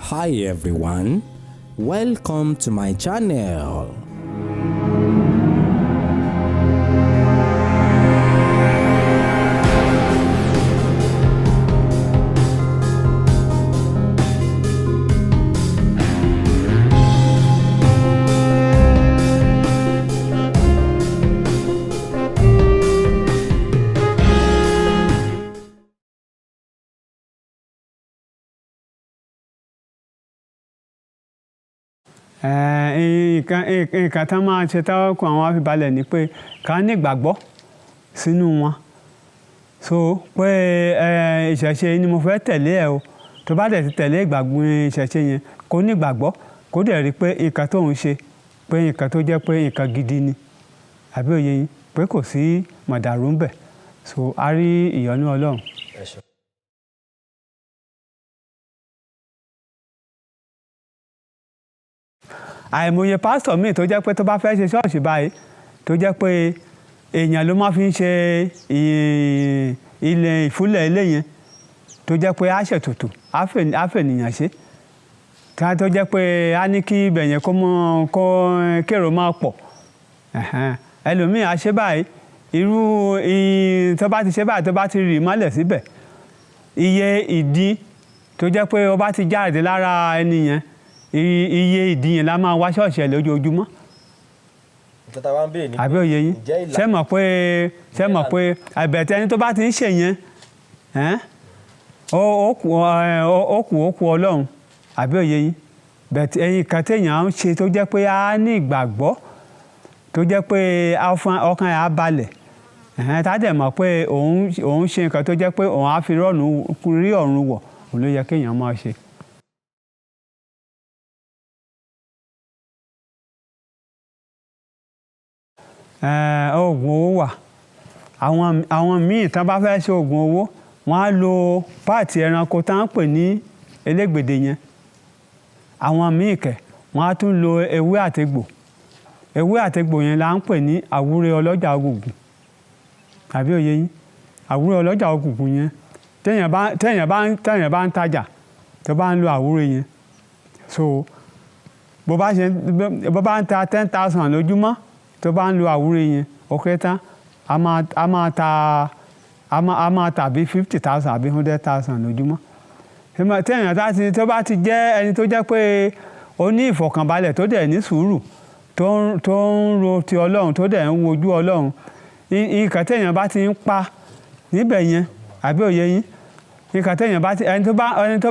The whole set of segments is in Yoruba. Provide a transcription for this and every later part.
Hi everyone, welcome to my channel. Nǹkan tán máa ṣe tọ́kàn àwọn afibalẹ̀ ni pé ká ní ìgbàgbọ́ sínú wọn. So pé ìṣẹ̀ṣe ni mo fẹ́ tẹ̀lé ẹ o, tó bá dẹ̀ ti tẹ̀lé ìgbàgbọ́ ìṣẹ̀ṣe yẹn kó ní ìgbàgbọ́ kó dẹ̀ rí pé nǹkan tó ń ṣe pé nǹkan tó jẹ́ pé nǹkan gidi ni àbí òye yín pé kò sí mọ̀dàrú ń bẹ̀. So a rí ìyọ́nú Ọlọ́run. Àìmọye pásítọ̀ míì tó jẹ́ pé tó bá fẹ́ ṣe ṣọ́ọ̀ṣì báyìí tó jẹ́ pé èèyàn ló máa fi ń ṣe ilẹ̀ ìfúnlẹ̀ ilé yẹn tó jẹ́ pé á ṣètùtù á fènìyàn ṣe tó jẹ́ pé á ní kí ibẹ̀ yẹn kó kérò máa pọ̀. Ẹlòmíì á ṣe báyìí irú tó bá ti ṣe báyìí tó bá ti rì mọ́lẹ̀ síbẹ̀ iye ìdí tó jẹ́ pé ó bá ti jáde lára ẹni yẹn iye ìdíyẹn la máa wá ṣọ́ọ̀ṣì ẹ̀ lójoojúmọ́. Àbí òye yín ṣé mọ̀ pé àbẹ̀tẹ̀ ẹni tó bá ti ń ṣe yẹn ó kù Ọlọ́run. Àbí òye yín bẹ̀tẹ̀ ẹyin kan téèyàn ń ṣe tó jẹ́ pé á ní ìgbàgbọ́ tó jẹ́ pé ọkàn ẹ̀ á balẹ̀ tá a dẹ̀ mọ̀ pé òun ṣe nǹkan tó jẹ́ pé òun á fi rí ọ̀run wọ̀ òun ló yẹ kéèyàn máa ṣe. Oògùn owó wà àwọn míì tán bá fẹ́ ṣe oògùn owó wọ́n á lo páàtì ẹranko tá ń pè ní elégbèdè yẹn. Àwọn míì kẹ̀ wọ́n á tún lo ewé àtegbò yẹn la ń pè ní àwúre ọlọ́jà ògùngùn. Àbí òye yín àwúre ọlọ́jà ògùngùn yẹn téèyàn bá ń tajà tó bá ń lo àwúre yẹn so bó bá ń ta 10,000 lójúmọ́ tó bá ń lo àwúre yẹn ó kéré tán a máa tà bí 50,000 àbí 100,000 lójúmọ́. Téèyàn tó bá ti jẹ́ ẹni tó jẹ́ pé ó ní ìfọ̀kànbalẹ̀ tó dẹ̀ ní sùúrù tó ń ro ti Ọlọ́run tó dẹ̀ ń wojú Ọlọ́run nǹkan téèyàn bá ti ń pa níbẹ̀ yẹn àbí òye yín nǹkan téèyàn bá ti ẹni tó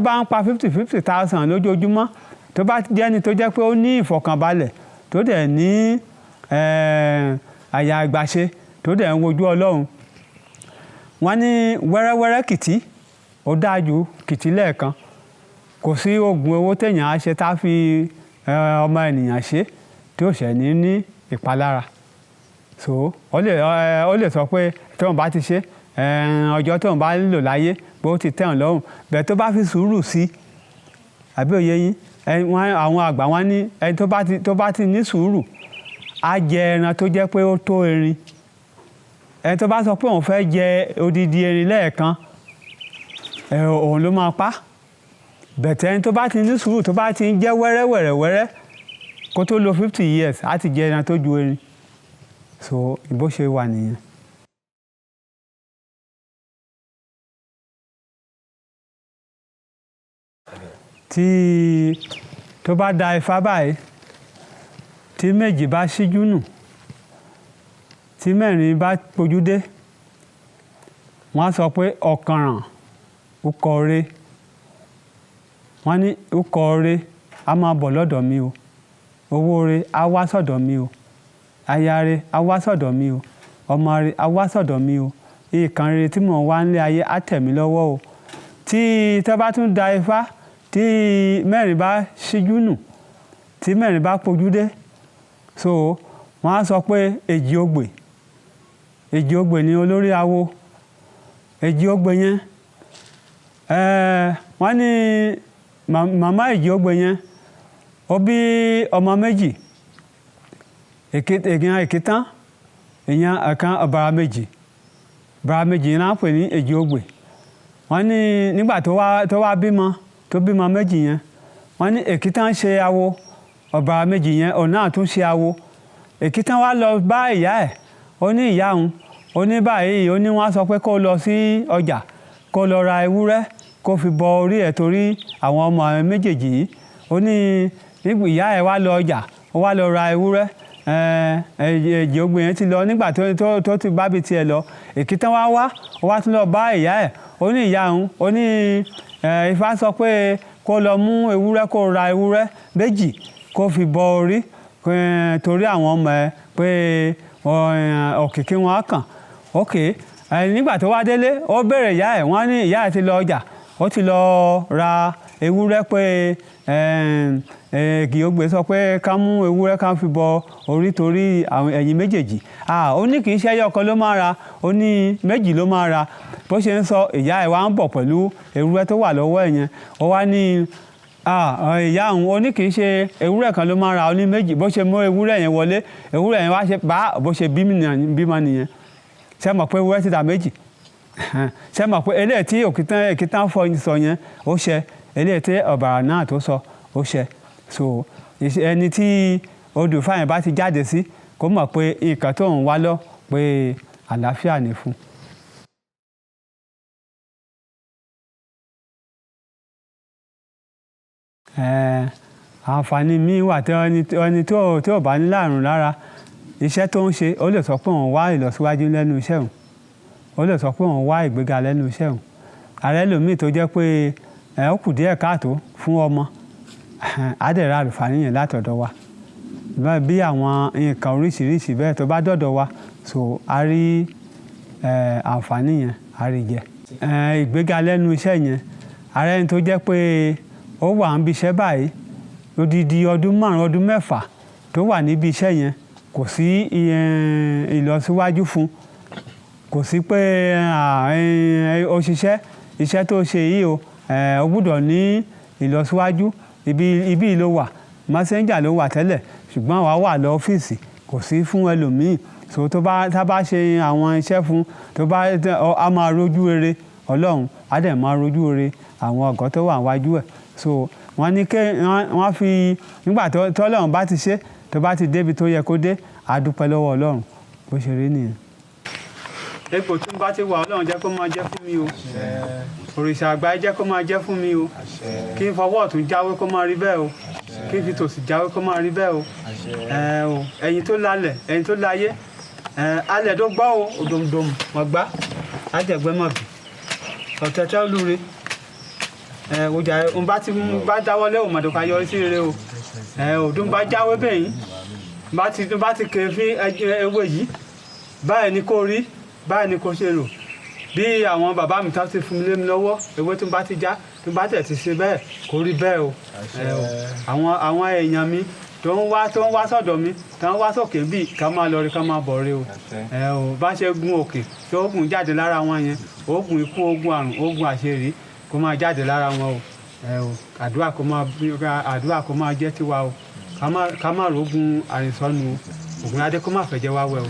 bá ń pa 50,000 lójoojúmọ́ tó bá jẹ́ ẹni tó jẹ́ pé ó ní ìfọ̀kànbalẹ̀ tó dẹ̀ ní àyà àgbàṣe tó dẹ̀ ń wojú Ọlọ́run. Wọ́n ní wẹ́rẹ́wẹ́rẹ́ kìtì ó dájú kìtì lẹ́ẹ̀kan kò sí oògùn owó téèyàn á ṣe tá a fi ọmọ ènìyàn ṣe tí ó ṣẹ̀ ní ìpalára. So ó lè sọ pé tóun bá ti ṣe ọjọ́ tóun bá lò láyé pé ó ti tẹ́wọ̀n lọ́rùn bẹ́ẹ̀ tó bá fi sùúrù sí àbí òye yín àwọn àgbà wọn ní ẹni tó bá ti ní sùúrù á jẹ ẹran tó jẹ́ pé ó tó erin. Ẹni tó bá sọ pé òun fẹ́ jẹ odidi erin lẹ́ẹ̀kan òun ló máa pa. Bẹ̀tẹ̀ ẹni tó bá ti ní sùúrù tó bá ti ń jẹ́ wẹ́rẹ́wẹ́rẹ́ kó tó lo 50 years á ti jẹ ẹran tó ju erin. So bó ṣe wà nìyẹn. Tó bá da Ifá báyìí tí méjì bá ṣíjú nù tí mẹ́rin bá pojú dé wọ́n á sọ pé ọ̀kànràn ukọ̀ re wọ́n ní ukọ̀ re á máa bọ̀ lọ́dọ̀ mi o owó re á wá sọ̀dọ̀ mi o aya re á wá sọ̀dọ̀ mi o ọmọ re á wá sọ̀dọ̀ mi o nǹkan rere tí mò ń wá nílé ayé á tẹ̀ mí lọ́wọ́ o. Tí tó bá tún da Ifá tí mẹ́rin bá ṣíjú nù tí mẹ́rin bá pojú dé so wọ́n á sọ pé èjì ogbè ni olórí awo. Èjì ogbè yẹn wọ́n ní màmá èjì ogbè yẹn ó bí ọmọ méjì èèyàn èkìtán èèyàn ọ̀kan ọ̀bàrà méjì yẹn náà pè ní èjì ogbè. Wọ́n ní nígbà tó wá bímọ méjì yẹn wọ́n ní èkìtàn ṣe awo ọ̀bàrà méjì yẹn ọ̀nà tún ṣe awo èkìtàn wá lọ bá ìyá ẹ̀ ó ní ìyá òun ó ní báyìí ó ní wọ́n sọ pé kó lọ sí ọjà kó lọ ra ewúrẹ́ kó fi bọ orí ẹ̀ torí àwọn ọmọ méjèèjì yìí ó ní nígbà ìyá ẹ̀ wá lọ ọjà ó wá lọ ra ewúrẹ́ èjì ogbè yẹn ti lọ nígbà tó ti bá bi tiẹ̀ lọ èkìtàn wá ó wá tún lọ bá ìyá ẹ̀ ó ní ìyá òun ó ní Ifá sọ pé kó lọ mú ewúrẹ́ kó ra ewúrẹ́ méjì kó fi bọ orí torí àwọn ọmọ ẹ̀ pé òkìkí wọn á kàn ókè nígbà tó wá délé ó béèrè ìyá ẹ̀ wọ́n ní ìyá ẹ̀ ti lọ ọjà ó ti lọ ra ewúrẹ́ pé Ògìogbè sọ pé ká mú ewúrẹ́ ká fi bọ orí torí àwọn ẹ̀yin méjèèjì ó ní kì í ṣe ẹyọ kan ló máa ra ó ní méjì ló máa ra bó ṣe ń sọ ìyá ẹ̀ wá ń bọ̀ pẹ̀lú ewúrẹ́ tó wà lọ́wọ́ ẹ̀ yẹn ó wá ní ìyá òun ó ní kì í ṣe ewúrẹ́ kan ló máa ra ó ní méjì bó ṣe mú ewúrẹ́ yẹn wọlé ewúrẹ́ yẹn wá ṣe bá bó ṣe bímọ nìyẹn ṣe mọ̀ pé ewúrẹ́ ti dà méjì ṣe mọ̀ pé eléyìí tí èkìtàn sọ yẹn ó ṣe eléyìí tí ọ̀bàrà náà tó sọ ó ṣe so ẹni tí odù fáyẹn bá ti jáde sí kó mọ̀ pé nǹkan tó ń wá lọ pé àlàáfíà ní fún. àǹfààní míì wà tí ẹni tó ò bá ní láàrùn lára iṣẹ́ tó ń ṣe ó lè sọ pé òun wá ìlọsíwájú lẹ́nu iṣẹ́ òun ó lè sọ pé òun wá ìgbéga lẹ́nu iṣẹ́ òun ààrẹ lòmíì tó jẹ́ pé ó kù díẹ̀ káàtó fún ọmọ àdẹ̀rà àlùfáàní yẹn látọ̀dọ̀ wa bí àwọn nǹkan oríṣiríṣi bẹ́ẹ̀ tó bá dọ̀dọ̀ wa so a rí àǹfààní yẹn a rí jẹ ìgbéga lẹ́nu iṣẹ́ yẹn ààrẹ ni tó jẹ́ pé ó wà níbi iṣẹ́ báyìí odidi ọdún 5 ọdún 6 tó wà níbi iṣẹ́ yẹn kò sí ìlọsíwájú fún kò sí pé òṣìṣẹ́ iṣẹ́ tó ṣe yìí ó gbọ́dọ̀ ní ìlọsíwájú ibi ló wà messenger ló wà tẹ́lẹ̀ ṣùgbọ́n àwa wà lọ́fíìsì kò sí fún ẹlòmíì so tá bá ṣe àwọn iṣẹ́ fún tó bá a máa rojú rere Ọlọ́run á dẹ̀ máa rojú rere àwọn ọ̀gọ́ tó wà wájú ẹ̀ so wọ́n ní wọ́n fi nígbà tọ́lọ́run bá ti ṣe tó bá ti débi tó yẹ kó dé a dúpẹ́ lọ́wọ́ Ọlọ́run bó ṣe rí nìyẹn. Ipò tí n bá ti wà Ọlọ́run jẹ́ kó máa jẹ́ fún mi o òrìṣà àgbáyé jẹ́ kó máa jẹ́ fún mi o kí n fọwọ́ ọ̀tún jáwé kó máa rí bẹ́ẹ̀ o kí n fi tòsì jáwé kó máa rí bẹ́ẹ̀ o ẹ̀yin tó lálẹ̀ ẹ̀yin tó láyé alẹ̀ tó gbọ́ o òdòmdòm ọ̀gbá àjẹgbẹ́ mọ̀ bì ọ̀tẹ̀tẹ̀ olúre ọjà òun bá dáwọ́lé òun màdùkà yọrí sí rere o òdùn bá jáwé bẹ́yìn bá ti kéré fún ewé yìí báyìí ni kò rí báyìí ni kò ṣe rò bí àwọn bàbá mi tá ti fún mi lé mi lọ́wọ́ ewé tó bá ti já tó bá tẹ̀ ti ṣe bẹ́ẹ̀ kò rí bẹ́ẹ̀ o àwọn èèyàn mi tó ń wá sọ́dọ̀ mi tó ń wá sókè bíi ká máa lọ rí ká máa bọ̀ rí o bá ṣe gun òkè tó oògùn jáde lára wọn yẹn oògùn ikú oògùn àrùn oògùn àṣírí kó máa jáde lára wọn o àdúrà kó máa jẹ́ tiwa o ká má rògùn àrìnsọ́nu o ògùn adé kó má fẹ́ jẹ́ wá wẹ̀ o.